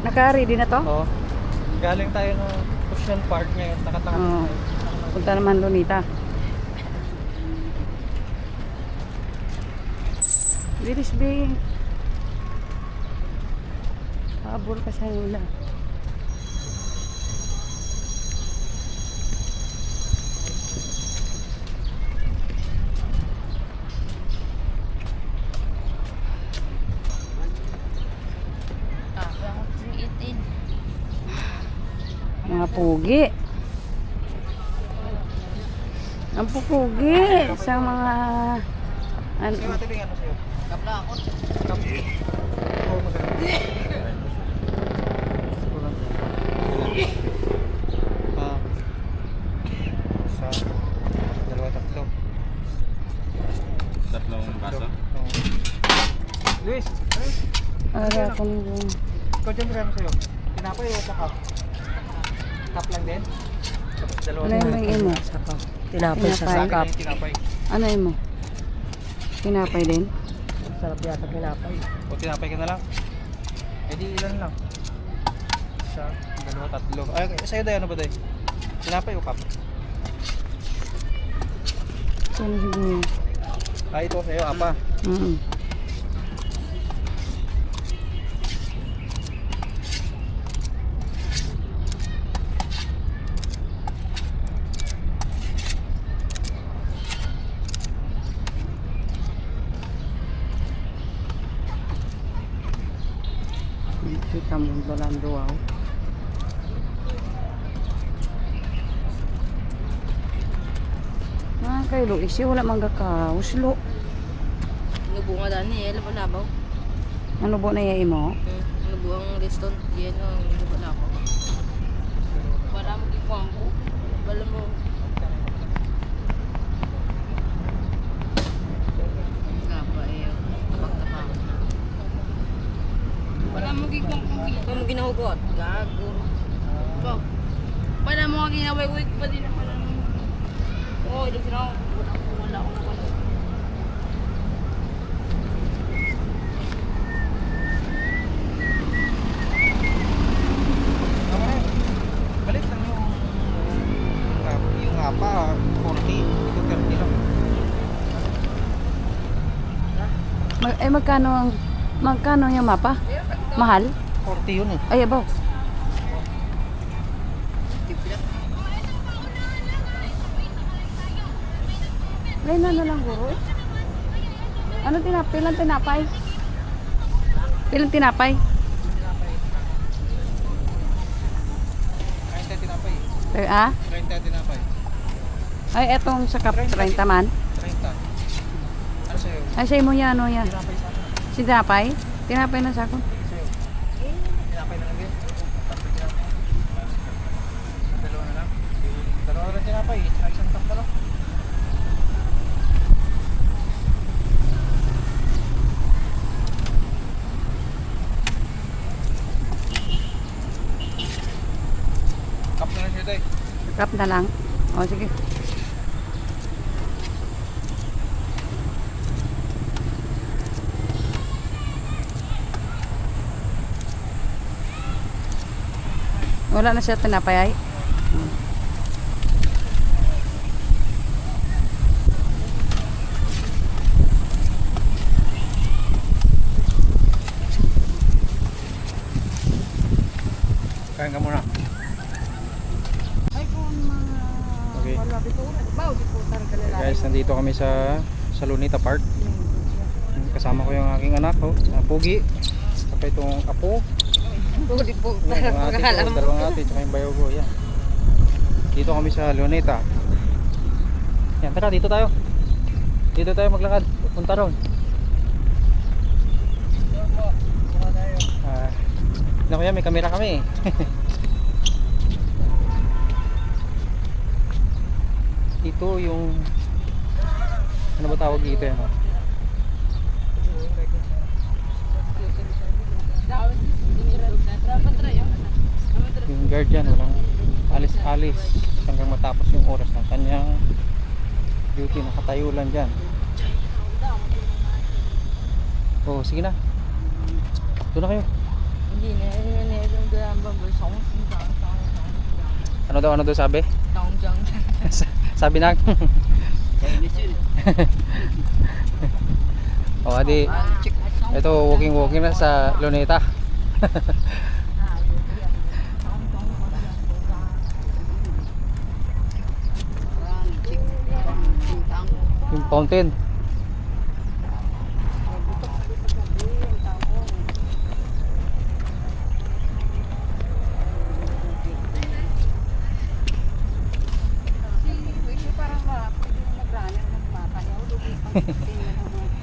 Naka-ready na to? Oo. Galing tayo ng Ocean Park ngayon. Nakatanga Oo. tayo. Punta naman Lunita. Bilis, Bing. Habol ka sa nila. Mga pugi. Ang pupugi sa mga ano, Sa'yo ate Bing, ano sa'yo? Kapla ako. Kapla. Oo, maganda. Isa, dalawa, tatlo. Tatlong baso? Oo. Luis, ara kung ikaw dyan magkano sa'yo? Tinapay o sa cup? Cup lang din? Tapos dalawa. ano yung may imo? Tinapay sa Tinapay. sakap. Tinapay. Ano mo? Tinapay din? Sarap yata tinapay. O tinapay ka na lang. E di ilan lang? Isa, dalawa, tatlo. Ay, sa'yo day, ano ba day? Tinapay o cup? Ano siguro? Ah, ito sa'yo, apa. Kita mo balando wow. Ah, kay Luis, wala mangga ka. Uslo. Nubunga dani, labaw. Ano bo na yay mo? Nubuang liston, yan ang nubala ko. Wala mo gikuang ko. Wala mo. Ngapa eh, tabak-tabak. Wala mo gikuang ko. Wala mo ginahugot. Gago. Ito. Wala mo nga ginaway-wig pa din ako lang. Oo, ilog sila ako. Wala ako na wala. Balik lang yung apa, 40. Ito 30 lang. Magkano yung mapa? Mahal? 40 yun eh. Ay, abaw. Ngayon na lang guro eh. Ano tinapay? Pilang tinapay? Pilang tinapay? 30 tinapay. Ah? 30 tinapay. Ay, etong sa kap 30 man. 30. Ano sa'yo? Ay, sa imo niya, ano yan? Tinapay sa akin. Si tinapay? Tinapay na sa akin. Sa'yo. Tinapay na lang din. Tatlo tinapay. Dalawa na lang. Dalawa na lang tinapay. Ay, isang takpa lang. Cup na lang siya tayo. Kap na lang. O, sige. Wala na siya tinapay ay? Kain ka muna. Ay, kung mga... Okay. Wala dito. Baw, dito. Guys, nandito kami sa Lunita Park. Kasama ko yung aking anak, oh, Pugi. Saka itong apo. Pwede po. Yung ate ko, dalawang ate, tsaka yung bayaw ko. Yan. Dito kami sa Lunita. Yan, tara, dito tayo. Dito tayo maglakad. Punta ron. Ano kaya, may camera kami eh. Ito yung ano ba tawag dito yan? Yung guard dyan, walang alis-alis hanggang matapos yung oras ng kanyang duty. Nakatayo lang dyan. Oh, sige na. Doon na kayo. Hindi na. Ano daw sabi? Sabi na. O, adi. Ito, walking na sa Luneta. Yung fountain.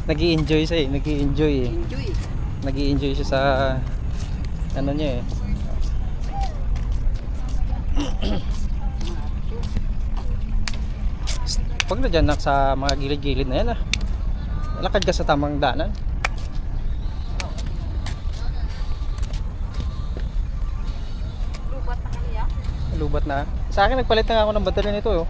Nag-i-enjoy siya eh, nag-i-enjoy eh. Nag-i-enjoy siya sa ano niya eh. Pag na dyan sa mga gilid-gilid na yan ah. Lakad ka sa tamang daanan. Lubat na kaniya. Lubat na. Sa akin nagpalit na nga ako ng baterya nito oh.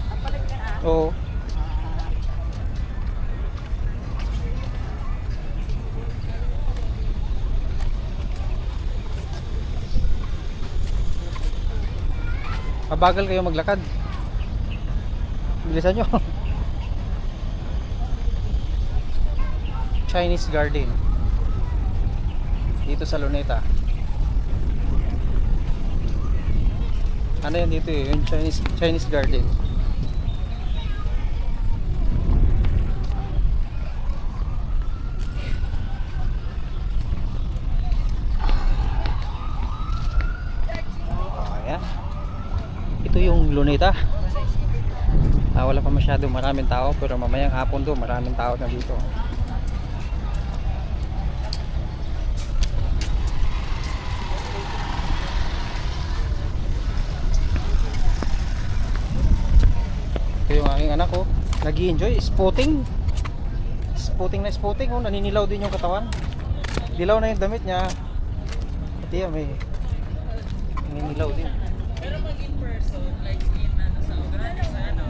Napalit ka na. Oo. Mabagal kayo maglakad. Bilisan nyo. Chinese Garden. Dito sa Luneta. Ano yan dito eh? Yung Chinese Garden. Ayan. Ito yung Luneta. Wala pa masyado maraming tao pero mamayang hapon doon maraming tao na dito. Ito yung aking anak ko, nag-i-enjoy spotting. Spotting oh, naninilaw din yung katawan. Dilaw na yung damit niya. At yan may naninilaw din. Pero pag in person, like in ano sa Ograna sa ano.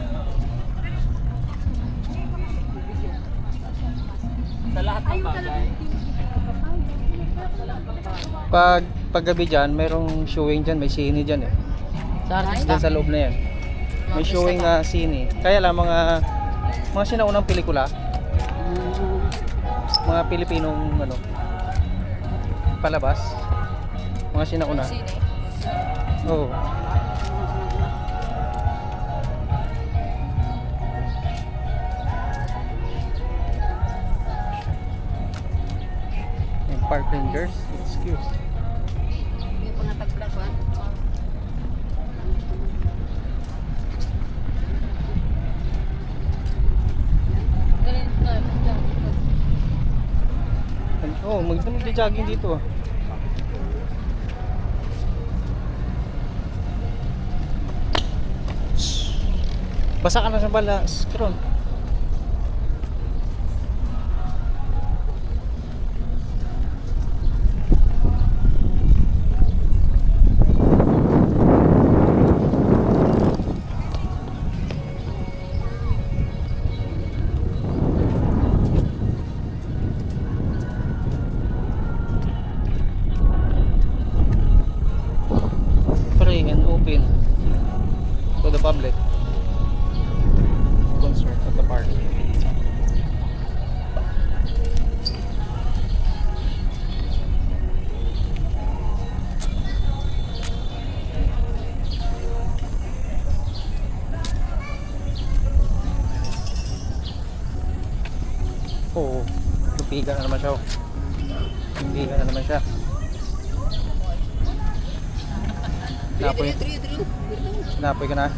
Sa lahat ng bagay. Paggabi dyan, merong showing dyan, may sine dyan eh. Sa Dyan sa loob na yan. May showing na sine. Kaya lang mga sinaunang pelikula. Mga Pilipinong ano, palabas. Mga sinauna. Oo. Yung Park Rangers, it's cute. Yung pangatag-vlog ba? Oh, mag-jogging dito. Basa ka na sa balas, Kron. Free and open to the public. Concert at the park. Oo, lupigan na naman siya. Lupigan na naman siya. Napoy ka na.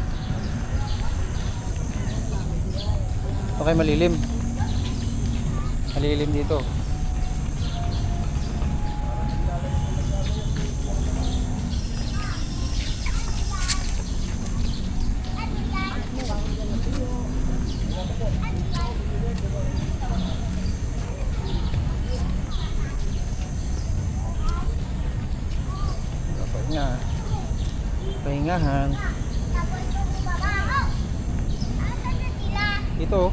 Okay, malilim. Malilim dito. Pahinga. Pahingahan. Ito.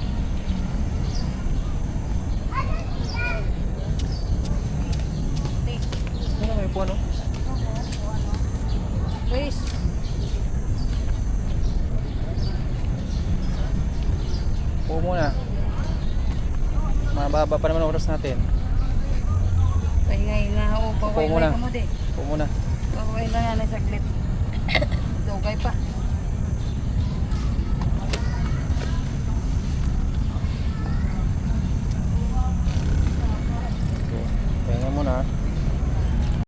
Ano may puno? Guys. Upo muna. Mababa pa naman ang oras natin. Pahinga ako. Upo Papahinga muna. ka mo, de. Upo muna. Papahinga nga na saglit. Dugay pa.